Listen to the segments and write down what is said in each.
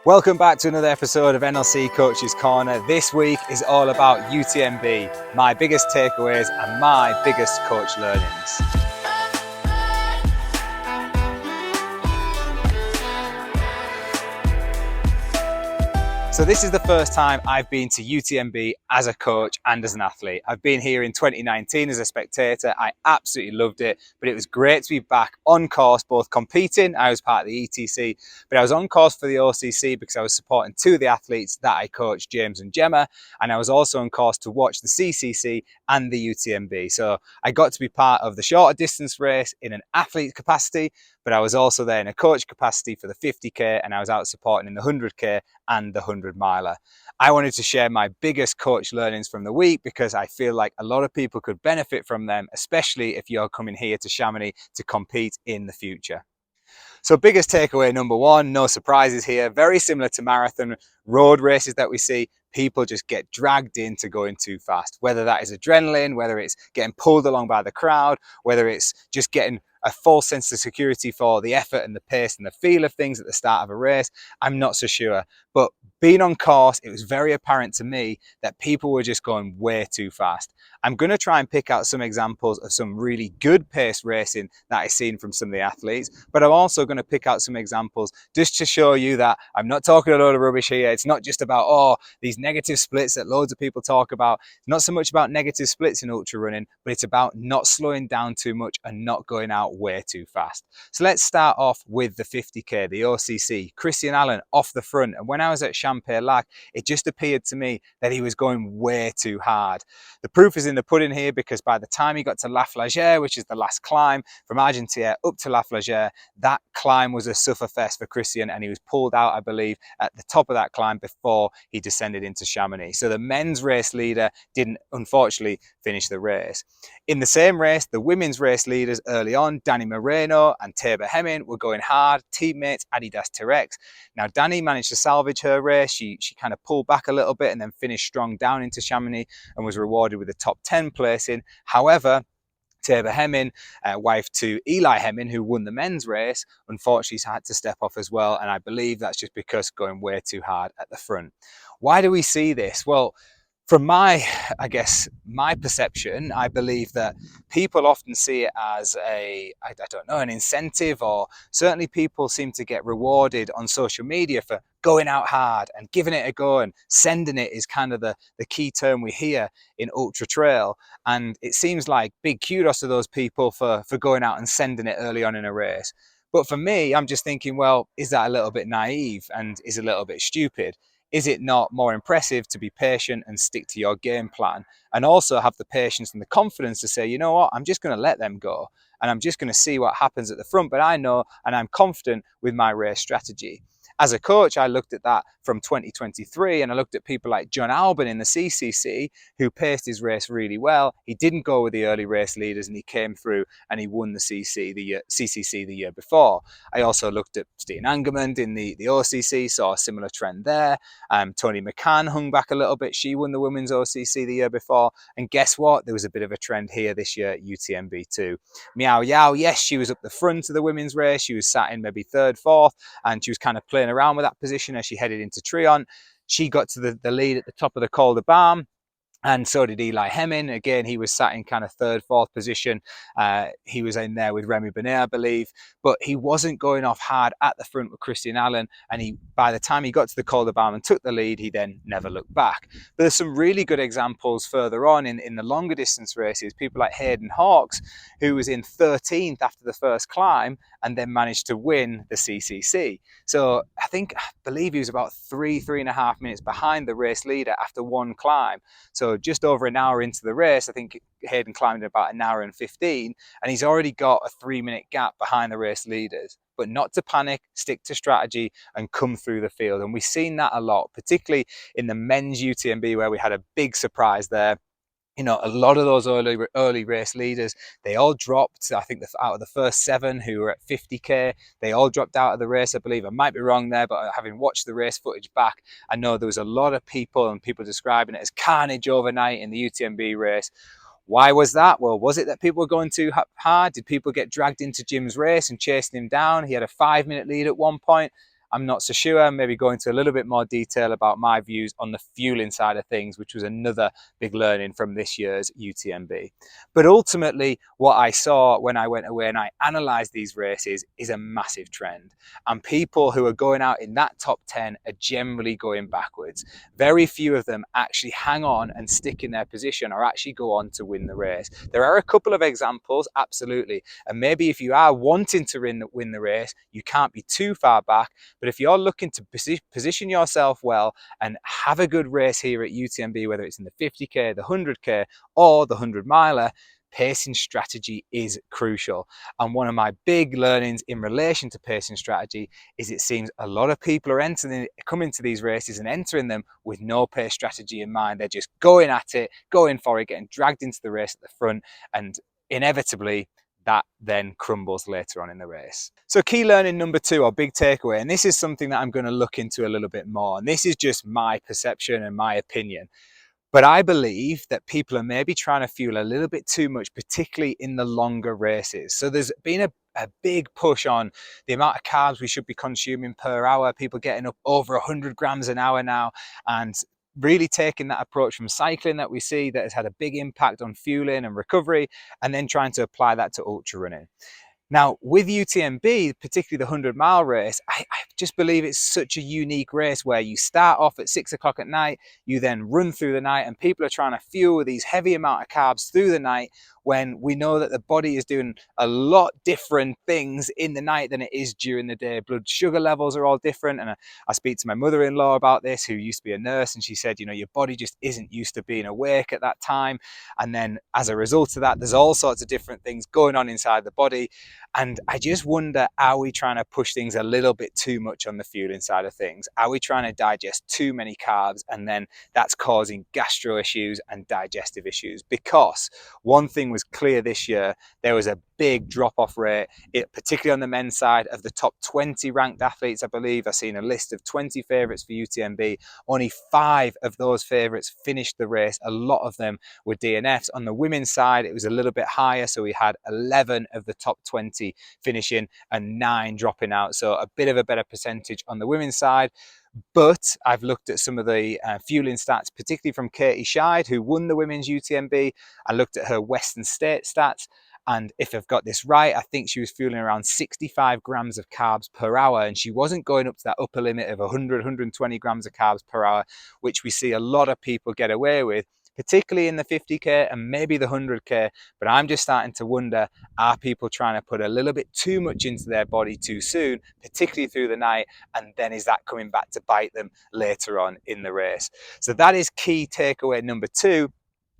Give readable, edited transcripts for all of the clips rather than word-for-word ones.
Welcome back to another episode of NLC Coach's Corner. This week is all about UTMB, my biggest takeaways and my biggest coach learnings. So this is the first time I've been to UTMB as a coach and as an athlete. I've been here in 2019 as a spectator. I absolutely loved it, but it was great to be back on course, both competing. I was part of the ETC, but I was on course for the OCC because I was supporting two of the athletes that I coached, James and Gemma, and I was also on course to watch the CCC and the UTMB. So I got to be part of the shorter distance race in an athlete capacity, but I was also there in a coach capacity for the 50k, and I was out supporting in the 100k and the 100 miler. I wanted to share my biggest coach learnings from the week because I feel like a lot of people could benefit from them, especially if you're coming here to Chamonix to compete in the future. So biggest takeaway number one, no surprises here, very similar to marathon road races that we see. People just get dragged into going too fast, whether that is adrenaline, whether it's getting pulled along by the crowd, whether it's just getting a false sense of security for the effort and the pace and the feel of things at the start of a race. I'm not so sure, but being on course, it was very apparent to me that people were just going way too fast. I'm going to try and pick out some examples of some really good pace racing that I've seen from some of the athletes, but I'm also going to pick out some examples just to show you that I'm not talking a load of rubbish here. It's not just about, these negative splits that loads of people talk about. It's not so much about negative splits in ultra running, but it's about not slowing down too much and not going out way too fast. So let's start off with the 50k, the OCC. Christian Allen off the front, and when I was at Chamonix, it just appeared to me that he was going way too hard. The proof is in the pudding here, because by the time he got to La Flagère, which is the last climb from Argentière up to La Flagère, that climb was a sufferfest for Christian, and he was pulled out, I believe, at the top of that climb before he descended into Chamonix. So the men's race leader didn't, unfortunately, finish the race. In the same race, the women's race leaders early on, Dani Moreno and Tabor Hemming, were going hard, teammates Adidas T-Rex. Now, Dani managed to salvage her race. She kind of pulled back a little bit and then finished strong down into Chamonix and was rewarded with a top 10 placing. However, Tabor Hemming, wife to Eli Hemming, who won the men's race, unfortunately had to step off as well, and I believe that's just because going way too hard at the front. Why do we see this? Well, from my perception, I believe that people often see it as an incentive, or certainly people seem to get rewarded on social media for going out hard and giving it a go, and sending it is kind of the key term we hear in ultra trail. And it seems like big kudos to those people for going out and sending it early on in a race. But for me, I'm just thinking, well, is that a little bit naive and is a little bit stupid? Is it not more impressive to be patient and stick to your game plan, and also have the patience and the confidence to say, you know what, I'm just going to let them go and I'm just going to see what happens at the front, but I know and I'm confident with my race strategy. As a coach, I looked at that from 2023, and I looked at people like John Albon in the CCC, who paced his race really well. He didn't go with the early race leaders, and he came through and he won the CCC the year before. I also looked at Steen Angermund in the OCC, saw a similar trend there. Tony McCann hung back a little bit. She won the women's OCC the year before. And guess what? There was a bit of a trend here this year at UTMB too. Miao Yao, yes, she was up the front of the women's race. She was sat in maybe third, fourth, and she was kind of playing around with that position as she headed into Trion. She got to the lead at the top of the Col de Balme, and so did Eli Hemming. Again, he was sat in kind of third, fourth position. He was in there with Remy Benet, I believe, but he wasn't going off hard at the front with Christian Allen. And by the time he got to the Col de Balme and took the lead, he then never looked back. But there's some really good examples further on in the longer distance races. People like Hayden Hawkes, who was in 13th after the first climb and then managed to win the CCC. So I believe he was about 3.5 minutes behind the race leader after one climb. So just over an hour into the race, I think Hayden climbed in about an hour and 15, and he's already got a 3-minute gap behind the race leaders. But not to panic, stick to strategy and come through the field. And we've seen that a lot, particularly in the men's UTMB, where we had a big surprise there. You know, a lot of those early race leaders, they all dropped. I think out of the first 7 who were at 50k, they all dropped out of the race, I believe. I might be wrong there, but having watched the race footage back, I know there was a lot of people describing it as carnage overnight in the UTMB race. Why was that? Well, was it that people were going too hard? Did people get dragged into Jim's race and chasing him down? He had a 5-minute lead at one point. I'm not so sure. Maybe go into a little bit more detail about my views on the fueling side of things, which was another big learning from this year's UTMB. But ultimately, what I saw when I went away and I analysed these races is a massive trend. And people who are going out in that top 10 are generally going backwards. Very few of them actually hang on and stick in their position or actually go on to win the race. There are a couple of examples, absolutely. And maybe if you are wanting to win the race, you can't be too far back. But if you're looking to position yourself well and have a good race here at UTMB, whether it's in the 50k, the 100k, or the 100 miler, pacing strategy is crucial. And one of my big learnings in relation to pacing strategy is it seems a lot of people are coming to these races and entering them with no pace strategy in mind. They're just going at it, going for it, getting dragged into the race at the front, and inevitably that then crumbles later on in the race. So key learning number 2, or big takeaway, and this is something that I'm going to look into a little bit more, and this is just my perception and my opinion. But I believe that people are maybe trying to fuel a little bit too much, particularly in the longer races. So there's been a big push on the amount of carbs we should be consuming per hour, people getting up over 100 grams an hour now, and really taking that approach from cycling that we see that has had a big impact on fueling and recovery, and then trying to apply that to ultra running. Now, with UTMB, particularly the 100-mile race, I just believe it's such a unique race where you start off at 6 o'clock at night, you then run through the night, and people are trying to fuel these heavy amount of carbs through the night when we know that the body is doing a lot different things in the night than it is during the day. Blood sugar levels are all different. And I speak to my mother-in-law about this, who used to be a nurse, and she said, you know, your body just isn't used to being awake at that time. And then as a result of that, there's all sorts of different things going on inside the body. And I just wonder, are we trying to push things a little bit too much on the fueling side of things? Are we trying to digest too many carbs, and then that's causing gastro issues and digestive issues? Because one thing was clear this year, there was a big drop-off rate, particularly on the men's side, of the top 20 ranked athletes. I believe I've seen a list of 20 favourites for UTMB. Only 5 of those favourites finished the race. A lot of them were DNFs. On the women's side, it was a little bit higher, so we had 11 of the top 20 finishing and 9 dropping out, so a bit of a better percentage on the women's side. But I've looked at some of the fueling stats, particularly from Katie Scheid, who won the women's UTMB. I looked at her Western State stats, and if I've got this right, I think she was fueling around 65 grams of carbs per hour, and she wasn't going up to that upper limit of 100, 120 grams of carbs per hour, which we see a lot of people get away with, particularly in the 50k and maybe the 100k. But I'm just starting to wonder, are people trying to put a little bit too much into their body too soon, particularly through the night, and then is that coming back to bite them later on in the race? So that is key takeaway number 2.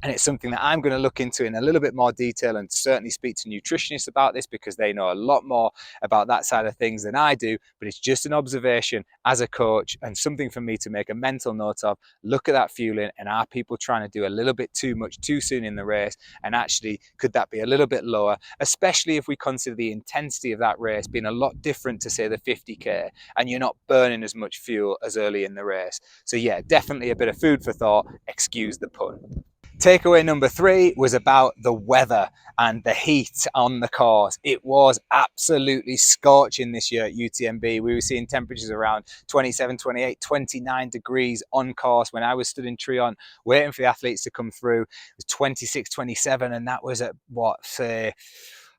And it's something that I'm going to look into in a little bit more detail, and certainly speak to nutritionists about this, because they know a lot more about that side of things than I do. But it's just an observation as a coach, and something for me to make a mental note of. Look at that fueling, and are people trying to do a little bit too much too soon in the race? And actually, could that be a little bit lower, especially if we consider the intensity of that race being a lot different to, say, the 50k, and you're not burning as much fuel as early in the race. So yeah, definitely a bit of food for thought, excuse the pun. Takeaway number 3 was about the weather and the heat on the course. It was absolutely scorching this year at UTMB. We were seeing temperatures around 27, 28, 29 degrees on course. When I was stood in Trion waiting for the athletes to come through, it was 26, 27, and that was at what, say,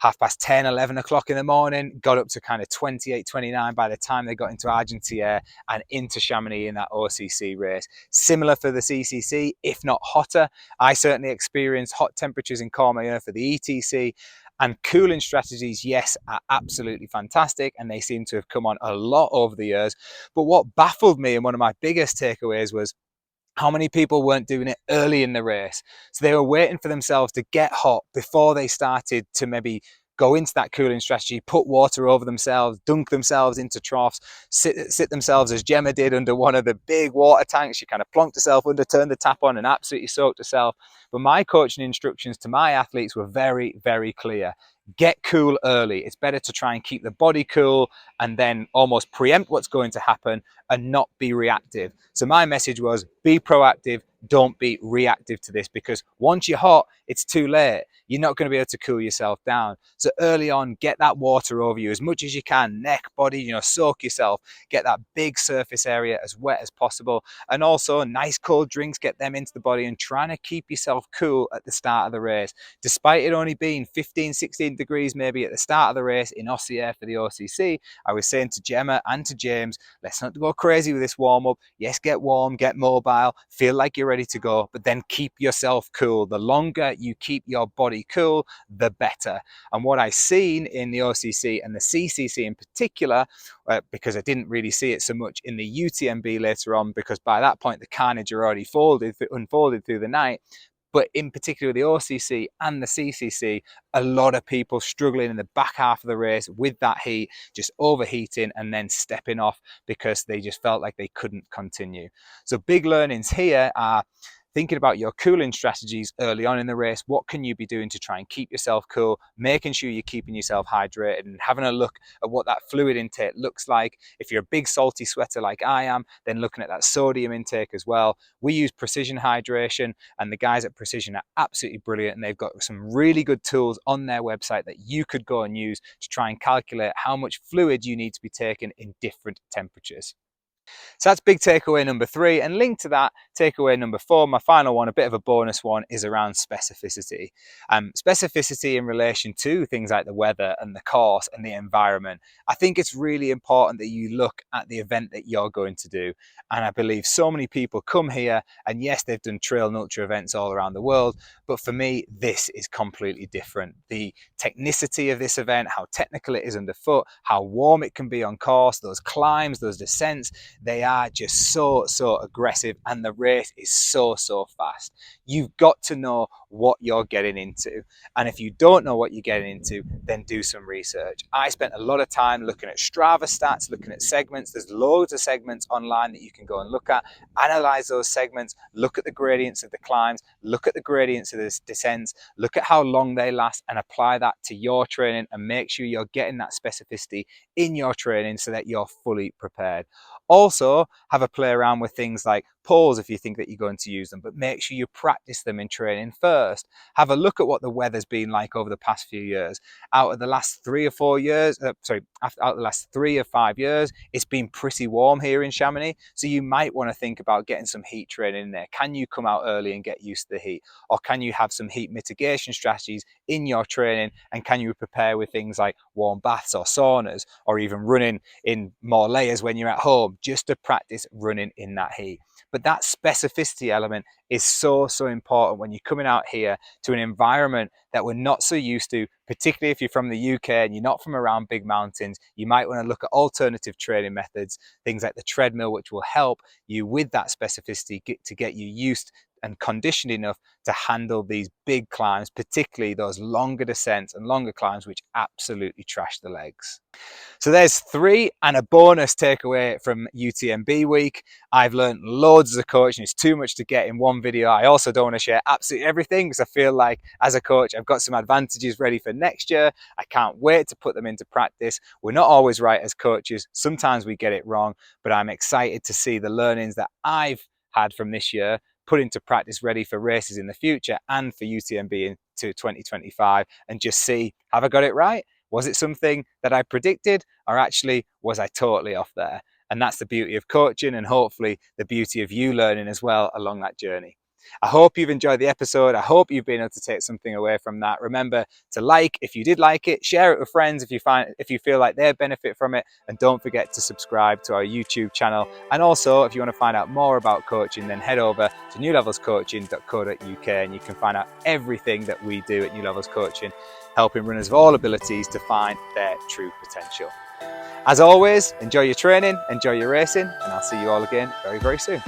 10:30, 11 o'clock in the morning. Got up to kind of 28, 29 by the time they got into Argentière and into Chamonix in that OCC race. Similar for the CCC, if not hotter. I certainly experienced hot temperatures in Courmayeur for the ETC. And cooling strategies, yes, are absolutely fantastic, and they seem to have come on a lot over the years. But what baffled me, and one of my biggest takeaways, was how many people weren't doing it early in the race. So they were waiting for themselves to get hot before they started to maybe go into that cooling strategy, put water over themselves, dunk themselves into troughs, sit themselves, as Gemma did, under one of the big water tanks. She kind of plonked herself under, turned the tap on, and absolutely soaked herself. But my coaching instructions to my athletes were very, very clear. Get cool early. It's better to try and keep the body cool and then almost preempt what's going to happen and not be reactive. So my message was, be proactive, don't be reactive to this, because once you're hot, it's too late. you're not going to be able to cool yourself down. So early on, get that water over you as much as you can, neck, body, soak yourself, get that big surface area as wet as possible. And also nice cold drinks, get them into the body, and trying to keep yourself cool at the start of the race. Despite it only being 15, 16 degrees maybe at the start of the race in Aussie air for the OCC, I was saying to Gemma and to James, let's not go crazy with this warm up. Yes, get warm, get mobile, feel like you're ready to go, but then keep yourself cool. The longer you keep your body cool, the better. And what I've seen in the OCC and the CCC in particular, because I didn't really see it so much in the UTMB later on, because by that point the carnage had already unfolded through the night, but in particular the OCC and the CCC, a lot of people struggling in the back half of the race with that heat, just overheating and then stepping off because they just felt like they couldn't continue. So big learnings here are thinking about your cooling strategies early on in the race. What can you be doing to try and keep yourself cool, making sure you're keeping yourself hydrated, and having a look at what that fluid intake looks like. If you're a big salty sweater like I am, then looking at that sodium intake as well. We use Precision Hydration, and the guys at Precision are absolutely brilliant, and they've got some really good tools on their website that you could go and use to try and calculate how much fluid you need to be taken in different temperatures. So that's big takeaway number 3, and linked to that, takeaway number 4, my final one, a bit of a bonus one, is around specificity. Specificity in relation to things like the weather and the course and the environment. I think it's really important that you look at the event that you're going to do. And I believe so many people come here, and yes, they've done trail and ultra events all around the world, but for me, this is completely different. The technicity of this event, how technical it is underfoot, how warm it can be on course, those climbs, those descents, they are just so aggressive, and the race is so fast. You've got to know what you're getting into, and if you don't know what you're getting into, then do some research. I spent a lot of time looking at Strava stats, looking at segments. There's loads of segments online that you can go and look at, analyze those segments, look at the gradients of the climbs, look at the gradients of the descents, look at how long they last, and apply that to your training, and make sure you're getting that specificity in your training so that you're fully prepared. Also, have a play around with things like poles if you think that you're going to use them, but make sure you practice them in training first. Have a look at what the weather's been like over the past few years. Out of the last 3 or 4 years, out of the last 3 or 5 years, it's been pretty warm here in Chamonix, so you might want to think about getting some heat training in there. Can you come out early and get used to the heat? Or can you have some heat mitigation strategies in your training, and can you prepare with things like warm baths or saunas, or even running in more layers when you're at home, just to practice running in that heat? But that specificity element is so important when you're coming out here to an environment that we're not so used to, particularly if you're from the UK and you're not from around big mountains. You might want to look at alternative training methods, things like the treadmill, which will help you with that specificity to get you used and conditioned enough to handle these big climbs, particularly those longer descents and longer climbs, which absolutely trash the legs. So there's 3 and a bonus takeaway from UTMB week. I've learned loads as a coach, and it's too much to get in one video. I also don't want to share absolutely everything, because I feel like as a coach, I've got some advantages ready for next year. I can't wait to put them into practice. We're not always right as coaches. Sometimes we get it wrong, but I'm excited to see the learnings that I've had from this year put into practice, ready for races in the future and for UTMB into 2025, and just see, have I got it right? Was it something that I predicted, or actually was I totally off there? And that's the beauty of coaching, and hopefully the beauty of you learning as well along that journey. I hope you've enjoyed the episode. I hope you've been able to take something away from that. Remember to like if you did like it, share it with friends if you feel like they benefit from it, and don't forget to subscribe to our YouTube channel. And also, if you want to find out more about coaching, then head over to newlevelscoaching.co.uk, and you can find out everything that we do at New Levels Coaching, helping runners of all abilities to find their true potential. As always, enjoy your training, enjoy your racing, and I'll see you all again very soon.